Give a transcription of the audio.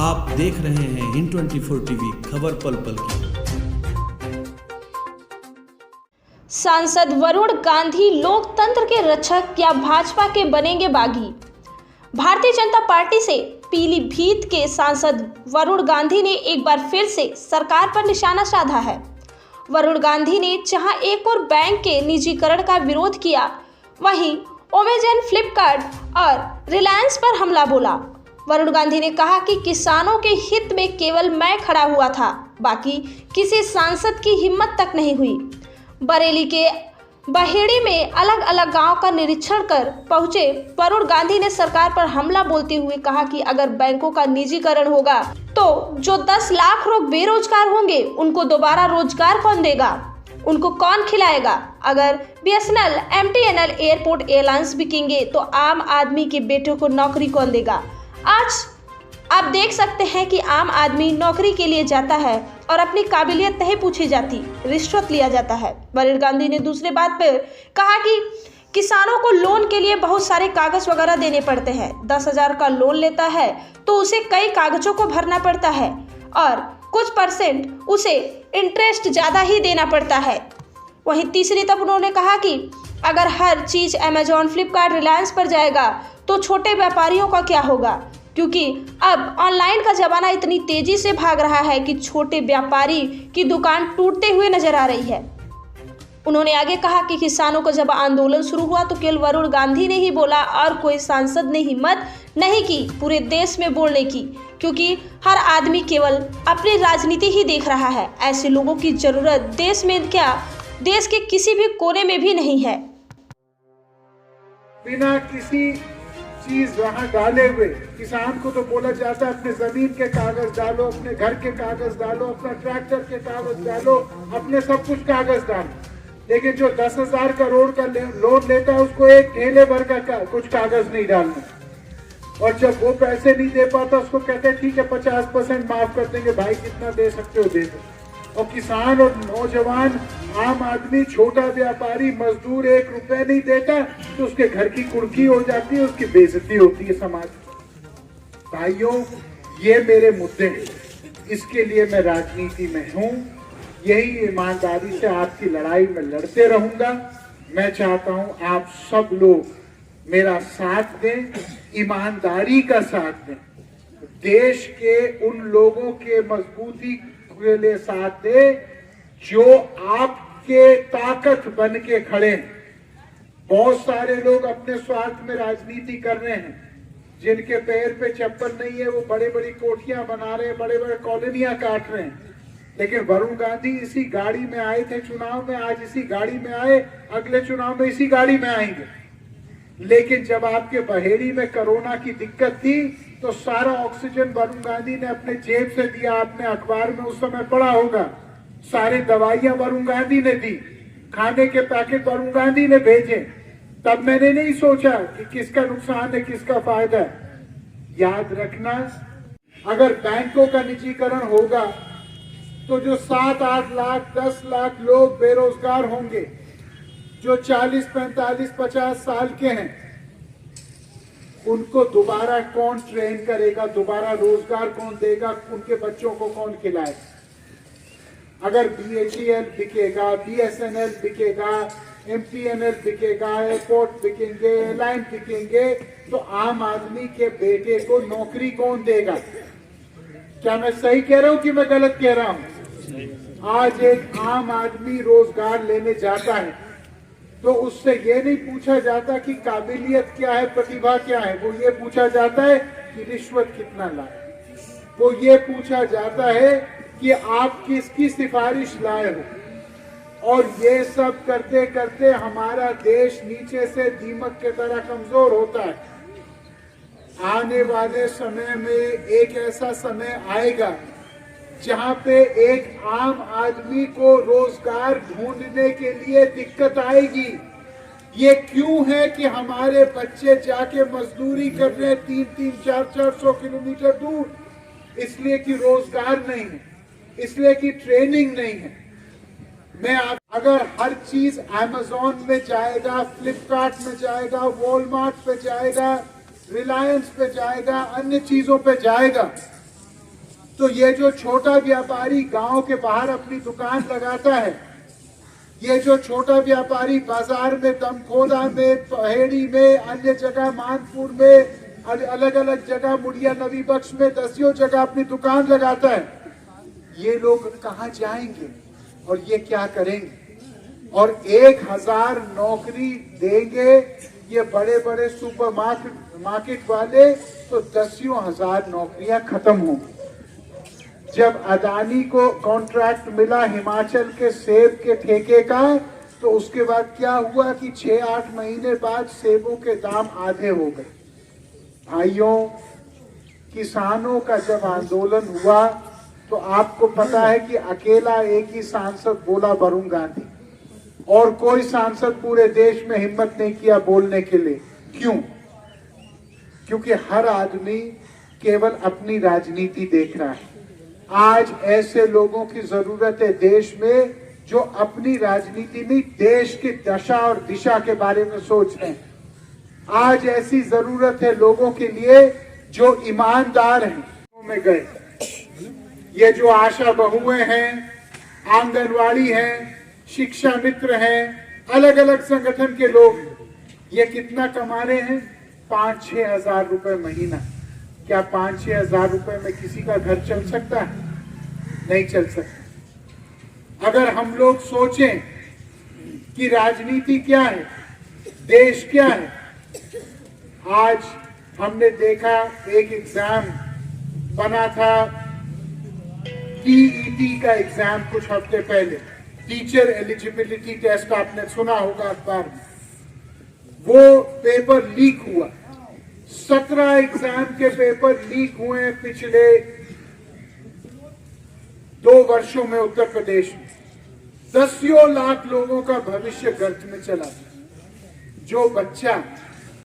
आप देख रहे हैं इन 24 टीवी, खबर पल पल की। सांसद वरुण गांधी लोकतंत्र के रक्षक या भाजपा के बनेंगे बागी। भारतीय जनता पार्टी से पीलीभीत के सांसद वरुण गांधी ने एक बार फिर से सरकार पर निशाना साधा है। वरुण गांधी ने जहां एक और बैंक के निजीकरण का विरोध किया, वहीं अमेज़न, फ्लिपकार्ट और रिलायंस पर हमला बोला। वरुण गांधी ने कहा कि किसानों के हित में केवल मैं खड़ा हुआ था, बाकी किसी सांसद की हिम्मत तक नहीं हुई। बरेली के बहेड़ी में अलग अलग गांव का निरीक्षण कर पहुंचे वरुण गांधी ने सरकार पर हमला बोलते हुए कहा कि अगर बैंकों का निजीकरण होगा तो जो 10 लाख लोग बेरोजगार होंगे उनको दोबारा रोजगार कौन देगा, उनको कौन खिलाएगा। अगर BSNL, MTNL, एयरपोर्ट, एयरलाइंस बिकेंगे तो आम आदमी के बेटों को नौकरी कौन देगा। आज आप देख सकते हैं कि आम आदमी नौकरी के लिए जाता है और अपनी काबिलियत नहीं पूछी जाती, रिश्वत लिया जाता है। वरुण गांधी ने दूसरे बात पर कहा कि किसानों को लोन के लिए बहुत सारे कागज वगैरह देने पड़ते हैं। 10,000 का लोन लेता है तो उसे कई कागजों को भरना पड़ता है और कुछ % उसे इंटरेस्ट ज़्यादा ही देना पड़ता है। वहीं तीसरी तरफ उन्होंने कहा कि अगर हर चीज़ अमेज़न, फ्लिपकार्ट, रिलायंस पर जाएगा तो छोटे व्यापारियों का क्या होगा, क्योंकि अब ऑनलाइन का ज़माना इतनी तेज़ी से भाग रहा है कि छोटे व्यापारी की दुकान टूटते हुए नजर आ रही है। उन्होंने आगे कहा कि किसानों का जब आंदोलन शुरू हुआ तो केवल वरुण गांधी ने ही बोला और कोई सांसद ने हिम्मत नहीं की पूरे देश में बोलने की, क्योंकि हर आदमी केवल अपनी राजनीति ही देख रहा है। ऐसे लोगों की जरूरत देश में क्या, देश के किसी भी कोने में भी नहीं है। बिना किसी चीज वहाँ डाले हुए किसान को तो बोला जाता है अपने जमीन के कागज डालो, अपने घर के कागज डालो, अपना ट्रैक्टर के कागज डालो, अपने सब कुछ कागज डालो। लेकिन जो 10,000 करोड़ का लोन लेता है उसको एक ठेले भर का कुछ कागज नहीं डालना, और जब वो पैसे नहीं दे पाता उसको कहते हैं ठीक है 50% माफ कर देंगे, भाई जितना दे सकते हो दे दो। और किसान और नौजवान, आम आदमी, छोटा व्यापारी, मजदूर 1 रुपए नहीं देता तो उसके घर की कुर्की हो जाती है, उसकी बेइज्जती होती है समाज। भाइयों, ये मेरे मुद्दे हैं, इसके लिए मैं राजनीति में हूँ, यही ईमानदारी से आपकी लड़ाई में लड़ते रहूंगा। मैं चाहता हूँ आप सब लोग मेरा साथ दें, ईमानदारी का साथ दें, देश के उन लोगों के मजबूती के लिए साथ दे जो आपके ताकत बन के खड़े हैं। बहुत सारे लोग अपने स्वार्थ में राजनीति कर रहे हैं, जिनके पैर पे चप्पल नहीं है वो बड़े बड़ी कोठियां बना रहे हैं, बड़े बड़े कॉलोनियां काट रहे हैं। लेकिन वरुण गांधी इसी गाड़ी में आए थे चुनाव में, आज इसी गाड़ी में आए, अगले चुनाव में इसी गाड़ी में आएंगे। लेकिन जब आपके बहेड़ी में कोरोना की दिक्कत थी तो सारा ऑक्सीजन वरुण गांधी ने अपने जेब से दिया। आपने अखबार में उस समय पढ़ा होगा, सारे दवाइयां वरुण गांधी ने दी, खाने के पैकेट वरुण गांधी ने भेजे। तब मैंने नहीं सोचा कि किसका नुकसान है किसका फायदा है। याद रखना, अगर बैंकों का निजीकरण होगा तो जो 7-8 लाख 10 लाख लोग बेरोजगार होंगे, जो 40, 45, 50 साल के हैं, उनको दोबारा कौन ट्रेन करेगा, दोबारा रोजगार कौन देगा, उनके बच्चों को कौन खिलाएगा। अगर BHEL बिकेगा, BSNL बिकेगा, MTNL बिकेगा, एयरपोर्ट बिकेंगे, एयरलाइन बिकेंगे, तो आम आदमी के बेटे को नौकरी कौन देगा। क्या मैं सही कह रहा हूं कि मैं गलत कह रहा हूं। आज एक आम आदमी रोजगार लेने जाता है तो उससे ये नहीं पूछा जाता कि काबिलियत क्या है, प्रतिभा क्या है, वो ये पूछा जाता है कि रिश्वत कितना लाए, वो ये पूछा जाता है कि आप किसकी सिफारिश लाए हो। और ये सब करते करते हमारा देश नीचे से दीमक की तरह कमजोर होता है। आने वाले समय में एक ऐसा समय आएगा जहां पे एक आम आदमी को रोजगार ढूंढने के लिए दिक्कत आएगी। ये क्यों है कि हमारे बच्चे जाके मजदूरी कर रहे हैं 3-3, 400 किलोमीटर दूर, इसलिए कि रोजगार नहीं है, इसलिए कि ट्रेनिंग नहीं है। अगर हर चीज अमेज़न में जाएगा, फ्लिपकार्ट में जाएगा, वॉलमार्ट पे जाएगा, रिलायंस पे जाएगा, अन्य चीजों पे जाएगा, तो ये जो छोटा व्यापारी गांव के बाहर अपनी दुकान लगाता है, ये जो छोटा व्यापारी बाजार में, दमखोदा में, पहेड़ी में, अन्य जगह मानपुर में, अलग अलग जगह मुड़िया नवी बख्श में, दसियों जगह अपनी दुकान लगाता है, ये लोग कहाँ जाएंगे और ये क्या करेंगे? और 1000 नौकरी देंगे ये बड़े बड़े सुपर मार्केट वाले, तो दसियों हजार नौकरियां खत्म होंगी। जब अदानी को कॉन्ट्रैक्ट मिला हिमाचल के सेब के ठेके का, तो उसके बाद क्या हुआ कि 6-8 महीने बाद सेबों के दाम आधे हो गए। भाइयों, किसानों का जब आंदोलन हुआ तो आपको पता है कि अकेला एक ही सांसद बोला, वरुण गांधी, और कोई सांसद पूरे देश में हिम्मत नहीं किया बोलने के लिए। क्यों? क्योंकि हर आदमी केवल अपनी राजनीति देख रहा है। आज ऐसे लोगों की जरूरत है देश में जो अपनी राजनीति नहीं, देश की दशा और दिशा के बारे में सोच रहे हैं। आज ऐसी जरूरत है लोगों के लिए जो ईमानदार हैं। में गए ये जो आशा बहुएं हैं, आंगनवाड़ी हैं, शिक्षा मित्र हैं, अलग अलग संगठन के लोग, ये कितना कमा रहे हैं? 5-6 हजार रुपए महीना। क्या 5-6 हजार रुपए में किसी का घर चल सकता है? नहीं चल सकता। अगर हम लोग सोचें कि राजनीति क्या है, देश क्या है, आज हमने देखा एक एग्जाम बना था, टीईटी का एग्जाम कुछ हफ्ते पहले, टीचर एलिजिबिलिटी टेस्ट, आपने सुना होगा अखबार में, वो पेपर लीक हुआ। 17 एग्जाम के पेपर लीक हुए पिछले 2 वर्षों में उत्तर प्रदेश में। दसियों लाख लोगों का भविष्य गर्त में चला। जो बच्चा